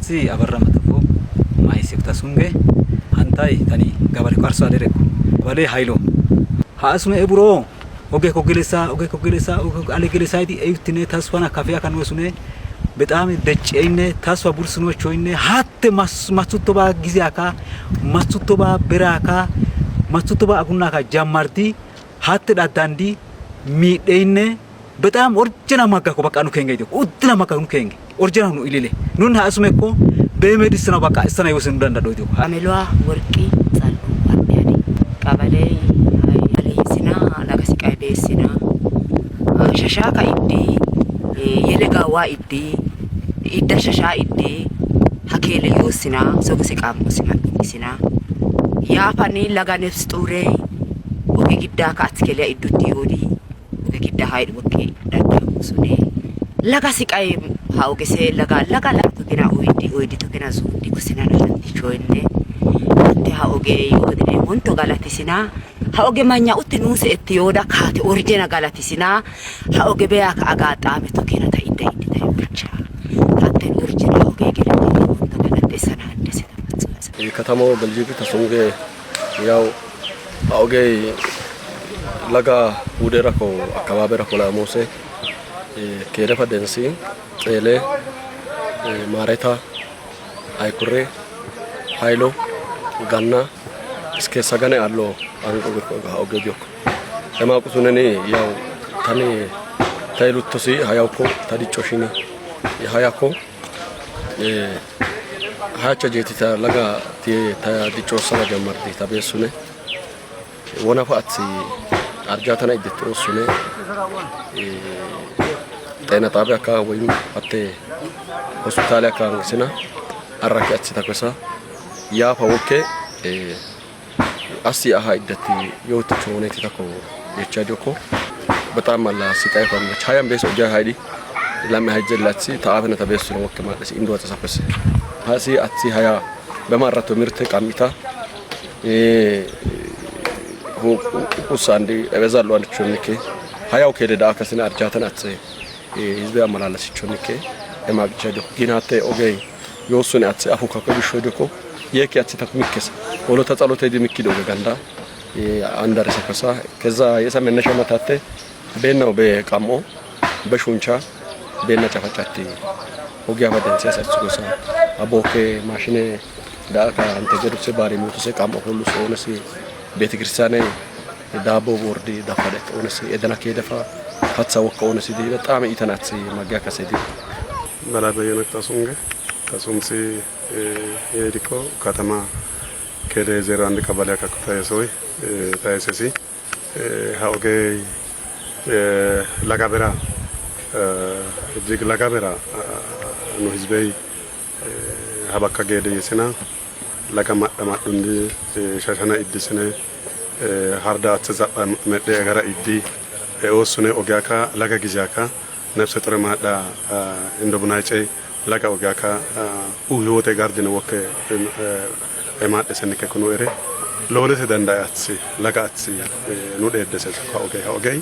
Ansi abarramatafo maisik tasunge hantai tani gabale qarso adereko gabale haylo haasme eburo oge kogilesa oge alegilesa di eytine tasfana kafya kanwesune በጣም ደጨይነ ታስፋ ቡርስኖች ሆይነ ሀተ ማሱቶባ ጊዜያካ ማሱቶባ በራካ ማሱቶባ አጉናካ ጃማርቲ ሀተ ዳዳንዲ ሚደይነ በጣም ኦርጅና ማጋኮ በቃ ነው ከንገይ ኡድና ማጋኑ ከንገ ኦርጅና ነው ኢሌሌ ኑን ሀስመኮ በሜዲሲና በቃ እስተና ይወስን እንዳንዳዶ ይው አሜሏ ወርቂ ጻሉ አጥያዲ ቀበሌ አለይሲና ላጋሲቃይ ቤሲና ሸሻካ ኢዲ የለጋዋ ኢዲ ኢዳሻሻ ኢዲ ሀኬለ ዩስና ሶግሲ ቃሙስና ሲና ያፋኒ ለጋነፍስ ጡሬ ኦኬ ጊዳ ካትከለ ኢዱቲ ሆዲ ኦኬ ጊዳ ሃይድ ወኬ ዳዳሙሱኔ ለጋሲቃይ ሃውገሴ ለጋ ለቶከና ኦይዲ ቶከና ሱዲ ኩሲና ናንቲ ቾይኔ አንተ ሃውጌ ዮድኔ ሞንቶ ጋላቲሲና ሃውጌ ማኛ ኡትኑስ ኤትዮዳ ካቴ ኦሪጂና ጋላቲሲና ሃውጌ በያ ካጋጣሜ ቶከና ታይዳ ኢዲታ ብቻ ታተን ኦሪጂና ሃውጌ ገለቲ ሞንቶ ጋላቲሰና እንደሰ ከተማው በልጂቱ ተሶንጌ ያው ሃውጌ ለጋ ውደራኮ አካባቢራኮ ላሞሴ ከረፋ ደንሲ ጤሌ ማሬታ አይኩሬ ሃይሎ ጋና እስከ ሰገነ አሎ አንቆ ኦገጆክ ለማቁሱነኔ ያው ታኔ ታይሉቶሲ ሃያውኮ ታዲቾሽኒ ሃያኮ ሃቻ ጄቲታ ለጋ ቲ ታዲቾሰና ጀመርቲ ታበሱነ ወናፋት አርጃታና ይደጥሮሱነ ጤና ጣቢያ ካ ወይም አቴ ሆስፒታል ካ ሲና አራኪያት ተከሳ ያ ፈወከ አሲ አሃ ይደት የውት ቾኔት ተኮ የቻጆኮ በጣም አላ ሲቃይ ፈም ቻያም ቤሶ ጃ ሃይዲ ለማ ሀጀላት ሲ ታአፈነ ተበሱ ነው ወከ ማለት እንዶ ተሰፈስ ሃሲ አቲ ሃያ በማራቶ ምርት ቃሚታ ሁሳንዲ እበዛሉ አንቾንከ ሃያው ከደዳ ከስና አርጃተን አጽ ህዝብ አመላለስ ቾንከ ለማግቻዶ ጊናቴ ኦገይ yosun atse afuka ko bishodoko yeki atse takmikes wolo tatsalote dimikido ganda andare sekasa keza yesa menesha matate benno be qamo be shuncha benna chafachati ogiya badense satsugosa aboke mashine da ka ante geruse bari mutuse qamo holu sonesi betikristiane dabo bordi dafadet onesi edana kedefa hatsa wokka onesi di betam itanatsi magya kasedi bala beyena tasunge ታሱምሲ የዲኮ ከተማ ከደ 01 ቀበሌ አካባቢ ታይሰሲ ሃውጌ ለጋበራ እጅግ ለጋበራ ነው ህዝበይ ሀበካ ገደ የሰና ለጋማማዱንዲ ሻሻና ኢድስነ ሃርዳ ተዛባ መደ ጋራ ኢዲ ኦሱነ ኦጋካ ለጋ ጊዜያካ ነፍሰ ጡር ማዳ እንደቡናጨ laga ogaka uyote gardine wokke emaade senike kuno ere lolete dandayatsi laga atsi nu dedese ka ogay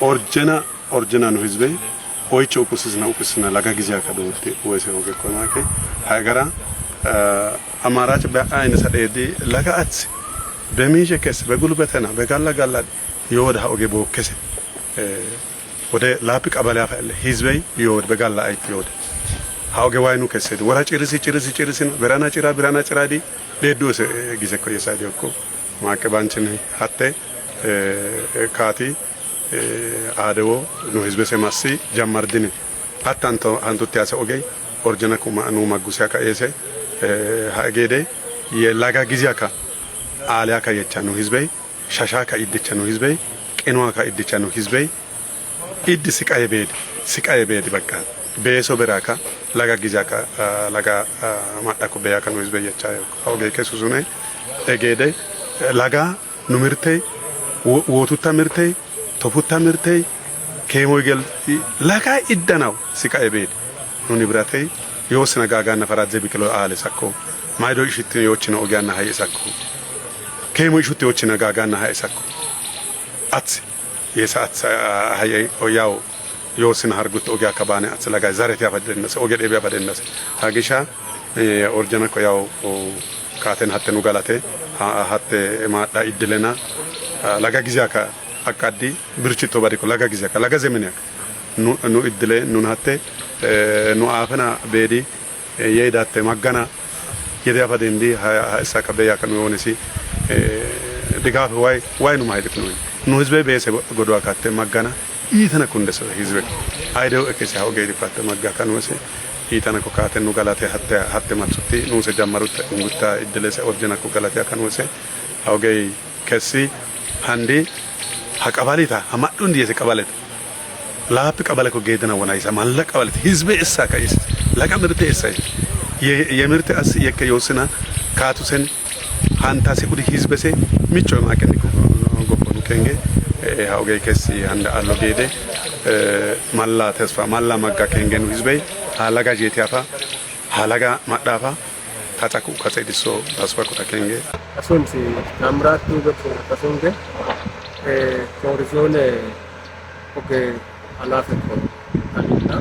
orjena no hizbe oicho ukusina laga gizaka dote wese oge konake hagara amarach ba ayne sadedi laga atsi bemije kes begulbetena begalla yoda oge bokkese ወደ ላፒ ቀበሌ አፈለ ህዝበይ ይወድ በጋላ አይት ይወድ ሃውገ ዋይኑ ከሰድ ወራ ጭርስ በራና ጭራዲ ለዶስ ጊዜ ኮ የሳዲዮ ኮ ማቀባንችን ሀተ ካቲ አደዎ ነው ህዝበ ሰማሲ ጀማርዲን አታንቶ አንቶቲያሰ ኦገይ ኦርጀና ኩማ ነው ማጉሲያ ካየሰ ሃገደ የላጋ ጊዜያካ አሊያካ የቻ ነው ህዝበይ ሻሻካ ይደቻ ነው ህዝበይ ቀኗካ ይደቻ ነው ህዝበይ ኢድ ሲቃየ ቤድ በቃ በሶ በራካ laga ጊዜያካ laga ማጣኩ በያካ ነው ህዝበይ የቻ አውገ ከሱዙነ እገደ laga ኑምርቴ ወቱታ ምርቴ ቶፉታ ምርቴ ከሞይገል laga ኢደናው ሲቃየ ቤድ ኑኒ ብራቴ የወስነ ጋጋ ነፈራት ዘቢክሎ አለ ሰኮ ማይዶ ሽት የወችነ ኦጋና ሃይ ሰኮ ከሞይ ሽት የወችነ ጋጋና ሃይ ሰኮ አት የሳት ሃይ ኦያው yosin hargut oge akabane atslaga zareti afadenase oge debi afadenase hagisha orjana ko yaw katen hatte nu galate hatte maadha idilena laga gizaka akadi birchito bariko laga gizaka laga zemeniak nu idile nun hatte nu afana bedi yedatte magana yede afadendi ha isaka beya kanu yonisi digaf way nu maydif nu hizbe bese godwa katte magana itana kundeso hizbe aydo ekesi ha oge difatte magga kanose itana ko katen nu galate hatte matsutti nu se jammarut ngutta idilese orjana ko galate kanose oge kesi handi haqabalita amadundi yese qabaleta lapi qabale ko geedana wona isa malla qabaleta hizbe issa ka is laga mirte issa yemirte as yekke yosina katusen hanta se kudi hizbe se micho ma kenni ko goponu kenge oge kesi handa allo geede malla tesfa malla magga kenge nu hizbe halaga jetiafa halaga madafa kataku kasediso tasfa ko kenge asonsi namratu goppo kasonge corrisione oge alafe ko alina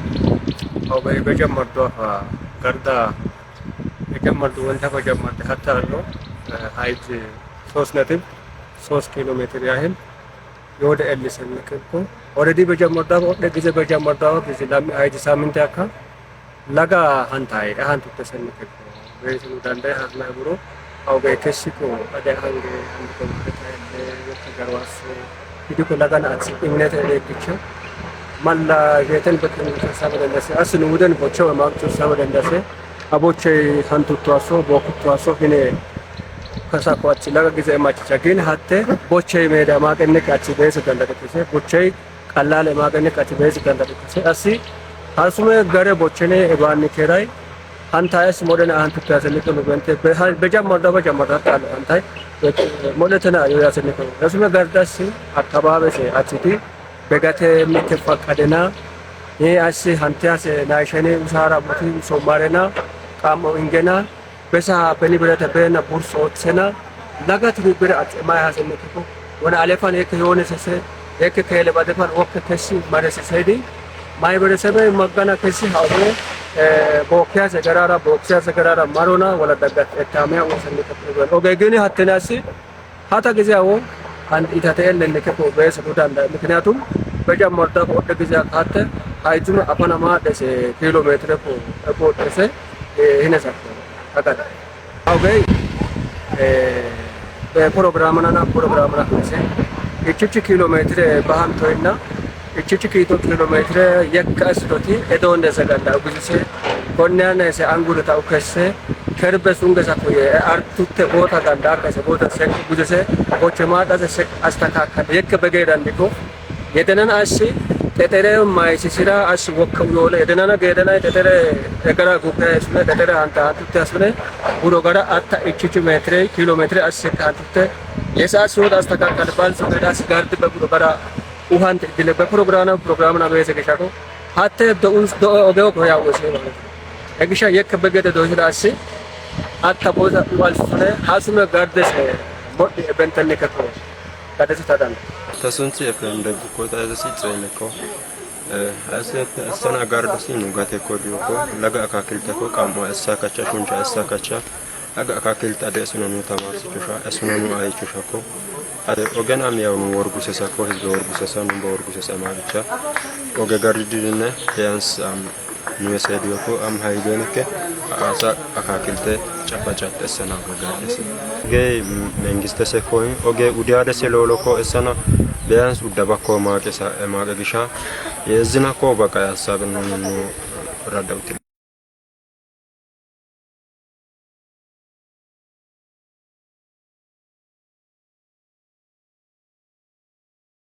oge bejammardo fa garda bejammardo wanta bejammardo hatta allo height 3 kilometer yahin yode ellisen ko already bejammardo ode gize bejammardo gize lam height saminte akka laga hantai hantu tesen ko wesinu dande hasna buro oge kesiko ade hange ko garwas itu ko laga na atsi imnete elekicho malla jeten bekin sabadendase asnu udan bocho maakcho sabadendase aboche hantu toaso boku toaso hine kasa ko atsi laga gize machicha gin hatte boche meda maakenne kachi bese dandakese boche qallale maakenne kachi bese dandakese asi hasume gare bochene ebani kerai hantais modena hantu tasene ko bente bejammarda tal hantai moletena yasene ko hasume gardasi akababe se atiti begate mitte fakadena asi hantiase naishene usara muti somarena kamo ingena besa beni berata bena burso tsena lagat rubira atma hasene ko wana alefan ek yone sese ek kele badefan ok kesi mare sesedi mai bere sebe magana kesi hawo bokia segarara marona wala dagat etamya wasane ko oge gene hattenasi hata gizawo and itate lenne ko bes budanda miknatum bejammarda ko de giza hatte aytuna apana ma dese kilometer ko dese hinesa agada oge programana kese 8 kilometer baham toina 8 kilometer yakkas doti edonde saganda guzise konnana se angulata ukesse kerbe sungesa ko artutte bota ganda kase bota se guzise ochema da se astakaka yekke begedan diko yedenan asi tetere mai sisira as wokka yole yedenana gedana tetere egara gupe sune tetere anta tutte asune buro gara atta 8 kilometer as tutte yesa soda astakaka bal sugeda sigarde be buro gara uhante dile be program na bese keshako hatte do oge ko ya wose egisha yekke begede do hidasi atta boza wal sune hasume garde se modi ebentane ko kadese tadan tasunti efende ko tazasi tseneko aset sana garde sinu gate ko dioko laga akakilta ko kamo esakacha kuncha esakacha aga akakilta de sunanu tamasi kusha sunanu ay kushako ade ogena miyaw worgu sesa ko hizbe worgu sesa no worgu sesa maricha oge gardine yans nuese dioko am haygenke asa akakilte chapacha esana gardese ge mengiste se ko oge udiade se loloko esana beans udaba ko ma kesa emaga gisha yezina ko baka yasabnu radawti